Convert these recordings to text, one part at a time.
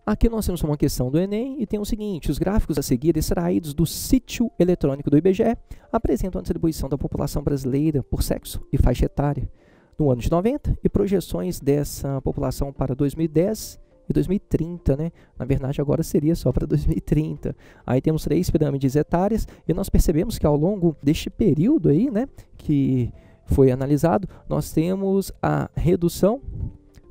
Aqui nós temos uma questão do Enem e tem o seguinte: os gráficos a seguir extraídos do sítio eletrônico do IBGE apresentam a distribuição da população brasileira por sexo e faixa etária no ano de 90 e projeções dessa população para 2010 e 2030, né? Na verdade, agora seria só para 2030. Aí temos 3 pirâmides etárias e nós percebemos que ao longo deste período aí, né, que foi analisado, nós temos a redução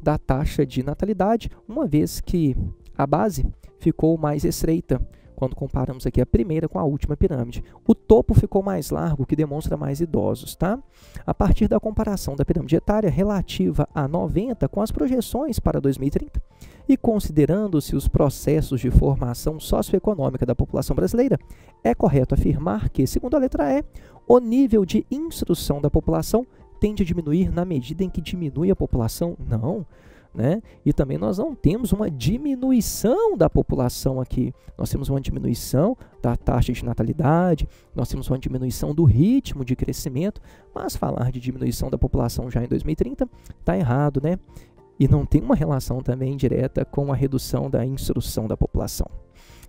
da taxa de natalidade, uma vez que a base ficou mais estreita quando comparamos aqui a primeira com a última pirâmide. O topo ficou mais largo, o que demonstra mais idosos, tá? A partir da comparação da pirâmide etária relativa a 90 com as projeções para 2030 e considerando-se os processos de formação socioeconômica da população brasileira, é correto afirmar que, segundo a letra E, o nível de instrução da população tende a diminuir na medida em que diminui a população? Não. Né? E também nós não temos uma diminuição da população aqui. Nós temos uma diminuição da taxa de natalidade, nós temos uma diminuição do ritmo de crescimento, mas falar de diminuição da população já em 2030 está errado, né? E não tem uma relação também direta com a redução da instrução da população.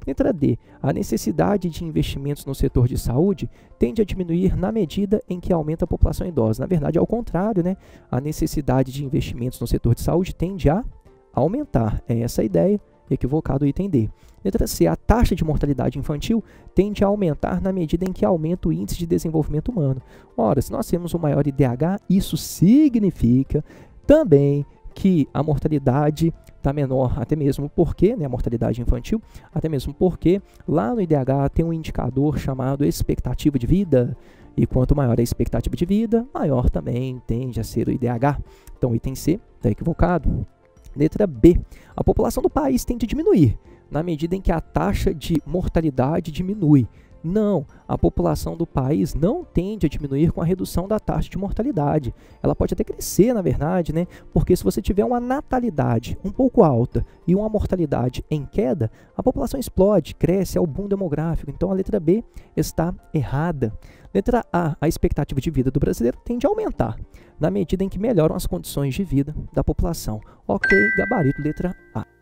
Letra D. A necessidade de investimentos no setor de saúde tende a diminuir na medida em que aumenta a população idosa. Na verdade, é ao contrário, né? A necessidade de investimentos no setor de saúde tende a aumentar. É essa a ideia, equivocado o item D. Letra C. A taxa de mortalidade infantil tende a aumentar na medida em que aumenta o índice de desenvolvimento humano. Ora, se nós temos um maior IDH, isso significa também que a mortalidade está menor, até mesmo porque, né, a mortalidade infantil, até mesmo porque lá no IDH tem um indicador chamado expectativa de vida, e quanto maior a expectativa de vida, maior também tende a ser o IDH. Então, o item C está equivocado. Letra B. A população do país tende a diminuir na medida em que a taxa de mortalidade diminui. Não, a população do país não tende a diminuir com a redução da taxa de mortalidade. Ela pode até crescer, na verdade, né? Porque se você tiver uma natalidade um pouco alta e uma mortalidade em queda, a população explode, cresce, é o boom demográfico. Então a letra B está errada. Letra A. A expectativa de vida do brasileiro tende a aumentar na medida em que melhoram as condições de vida da população. Ok, gabarito, letra A.